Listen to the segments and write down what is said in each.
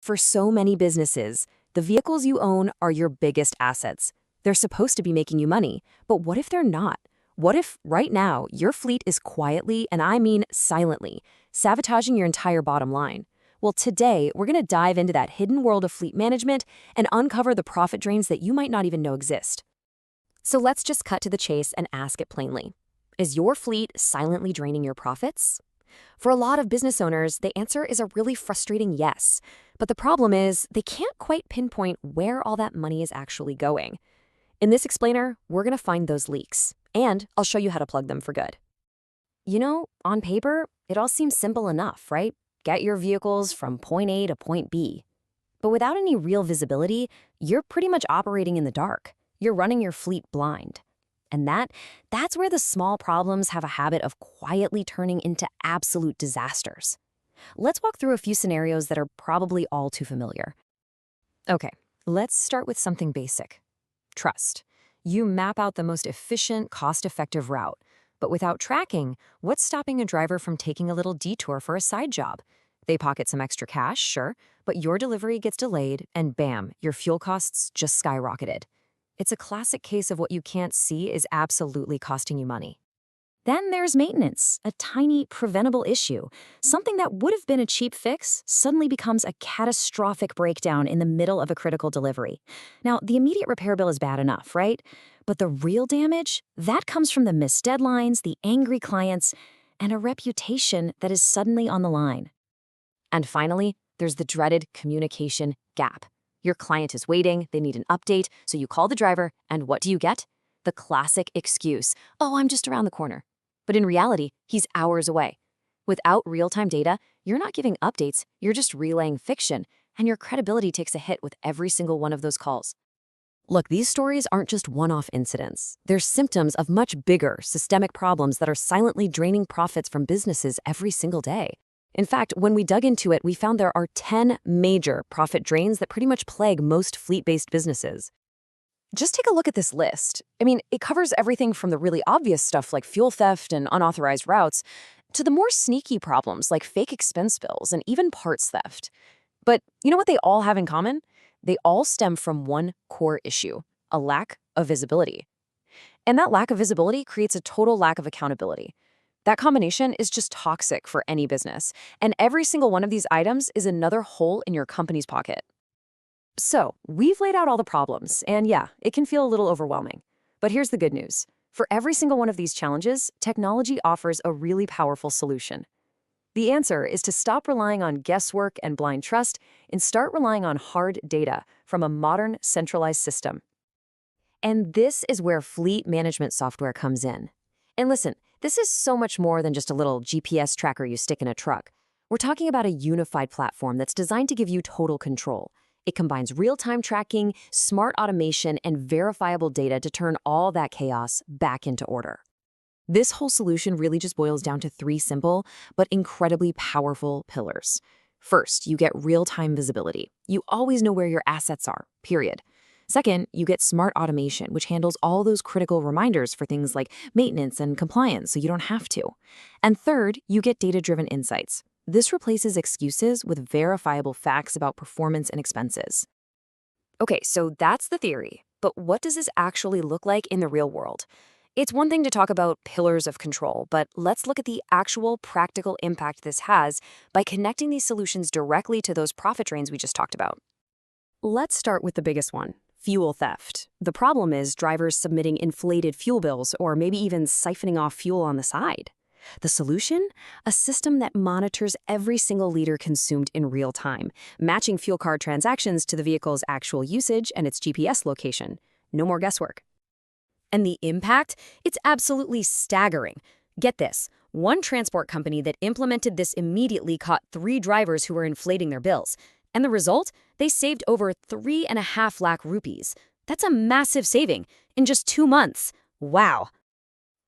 For so many businesses, the vehicles you own are your biggest assets. They're supposed to be making you money, but what if they're not? What if, right now, your fleet is quietly, and I mean silently, sabotaging your entire bottom line? Well, today, we're going to dive into that hidden world of fleet management and uncover the profit drains that you might not even know exist. So let's just cut to the chase and ask it plainly. Is your fleet silently draining your profits? For a lot of business owners, the answer is a really frustrating yes. But the problem is, they can't quite pinpoint where all that money is actually going. In this explainer, we're going to find those leaks, and I'll show you how to plug them for good. You know, on paper, it all seems simple enough, right? Get your vehicles from point A to point B. But without any real visibility, you're pretty much operating in the dark. You're running your fleet blind. And that's where the small problems have a habit of quietly turning into absolute disasters. Let's walk through a few scenarios that are probably all too familiar. Okay, let's start with something basic. Trust. You map out the most efficient, cost-effective route. But without tracking, what's stopping a driver from taking a little detour for a side job? They pocket some extra cash, sure, but your delivery gets delayed, and bam, your fuel costs just skyrocketed. It's a classic case of what you can't see is absolutely costing you money. Then there's maintenance, a tiny, preventable issue. Something that would have been a cheap fix suddenly becomes a catastrophic breakdown in the middle of a critical delivery. Now, the immediate repair bill is bad enough, right? But the real damage, that comes from the missed deadlines, the angry clients, and a reputation that is suddenly on the line. And finally, there's the dreaded communication gap. Your client is waiting, they need an update, so you call the driver, and what do you get? The classic excuse, "Oh, I'm just around the corner." But in reality, he's hours away. Without real-time data, you're not giving updates, you're just relaying fiction, and your credibility takes a hit with every single one of those calls. Look, these stories aren't just one-off incidents. They're symptoms of much bigger, systemic problems that are silently draining profits from businesses every single day. In fact, when we dug into it, we found there are 10 major profit drains that pretty much plague most fleet-based businesses. Just take a look at this list. I mean, it covers everything from the really obvious stuff like fuel theft and unauthorized routes to the more sneaky problems like fake expense bills and even parts theft. But you know what they all have in common? They all stem from one core issue, a lack of visibility. And that lack of visibility creates a total lack of accountability. That combination is just toxic for any business, and every single one of these items is another hole in your company's pocket. So, we've laid out all the problems, and yeah, it can feel a little overwhelming. But here's the good news. For every single one of these challenges, technology offers a really powerful solution. The answer is to stop relying on guesswork and blind trust and start relying on hard data from a modern, centralized system. And this is where fleet management software comes in. And listen, this is so much more than just a little GPS tracker you stick in a truck. We're talking about a unified platform that's designed to give you total control. It combines real-time tracking, smart automation, and verifiable data to turn all that chaos back into order. This whole solution really just boils down to three simple but incredibly powerful pillars. First, you get real-time visibility. You always know where your assets are, period. Second, you get smart automation, which handles all those critical reminders for things like maintenance and compliance, so you don't have to. And third, you get data-driven insights. This replaces excuses with verifiable facts about performance and expenses. Okay, so that's the theory. But what does this actually look like in the real world? It's one thing to talk about pillars of control, but let's look at the actual practical impact this has by connecting these solutions directly to those profit drains we just talked about. Let's start with the biggest one. Fuel theft. The problem is drivers submitting inflated fuel bills or maybe even siphoning off fuel on the side. The solution? A system that monitors every single liter consumed in real time, matching fuel card transactions to the vehicle's actual usage and its GPS location. No more guesswork. And the impact? It's absolutely staggering. Get this. One transport company that implemented this immediately caught 3 drivers who were inflating their bills. And the result? They saved over 3.5 lakh rupees. That's a massive saving in just 2 months. Wow.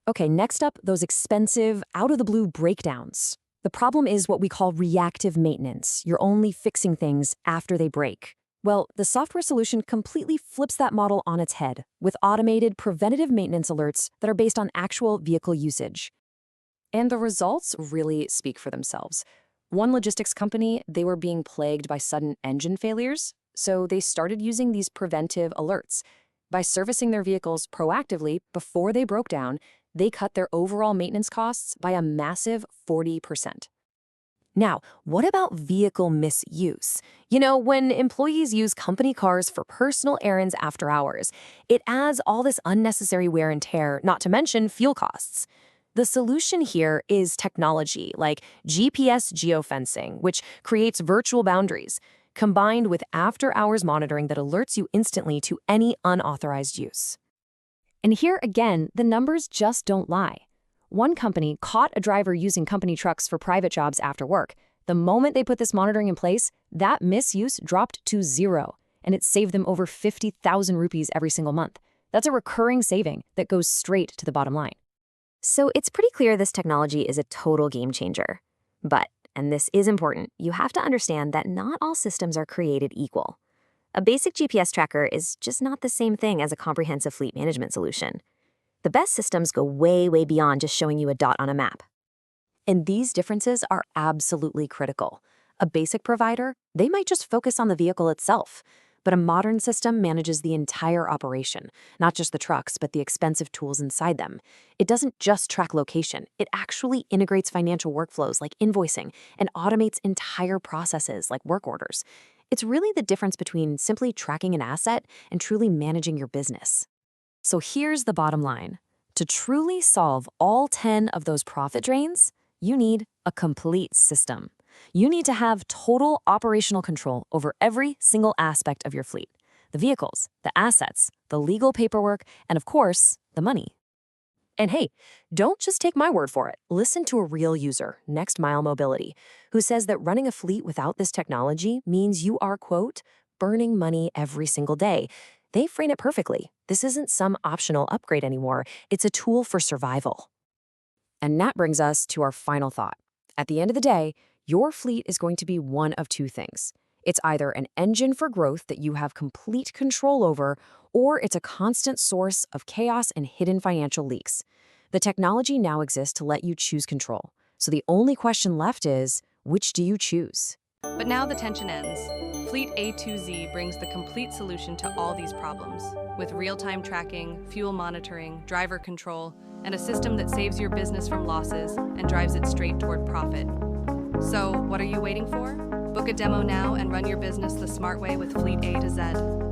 Okay, next up, those expensive, out-of-the-blue breakdowns. The problem is what we call reactive maintenance. You're only fixing things after they break. Well, the software solution completely flips that model on its head with automated preventative maintenance alerts that are based on actual vehicle usage. And the results really speak for themselves. One logistics company, they were being plagued by sudden engine failures, so they started using these preventive alerts. By servicing their vehicles proactively before they broke down, they cut their overall maintenance costs by a massive 40%. Now, what about vehicle misuse? You know, when employees use company cars for personal errands after hours, it adds all this unnecessary wear and tear, not to mention fuel costs. The solution here is technology like GPS geofencing, which creates virtual boundaries, combined with after-hours monitoring that alerts you instantly to any unauthorized use. And here again, the numbers just don't lie. One company caught a driver using company trucks for private jobs after work. The moment they put this monitoring in place, that misuse dropped to zero, and it saved them over 50,000 rupees every single month. That's a recurring saving that goes straight to the bottom line. So it's pretty clear this technology is a total game changer. But, and this is important, you have to understand that not all systems are created equal. A basic GPS tracker is just not the same thing as a comprehensive fleet management solution. The best systems go way, way beyond just showing you a dot on a map. And these differences are absolutely critical. A basic provider, they might just focus on the vehicle itself, but a modern system manages the entire operation, not just the trucks, but the expensive tools inside them. It doesn't just track location, it actually integrates financial workflows like invoicing and automates entire processes like work orders. It's really the difference between simply tracking an asset and truly managing your business. So here's the bottom line. To truly solve all 10 of those profit drains, you need a complete system. You need to have total operational control over every single aspect of your fleet. The vehicles, the assets, the legal paperwork, and of course, the money. And hey, don't just take my word for it. Listen to a real user, Next Mile Mobility, who says that running a fleet without this technology means you are, quote, burning money every single day. They frame it perfectly. This isn't some optional upgrade anymore. It's a tool for survival. And that brings us to our final thought. At the end of the day, your fleet is going to be one of two things. It's either an engine for growth that you have complete control over, or it's a constant source of chaos and hidden financial leaks. The technology now exists to let you choose control. So the only question left is, which do you choose? But now the tension ends. FleetA2Z brings the complete solution to all these problems, with real-time tracking, fuel monitoring, driver control, and a system that saves your business from losses and drives it straight toward profit. So, what are you waiting for? Book a demo now and run your business the smart way with FleetA2Z.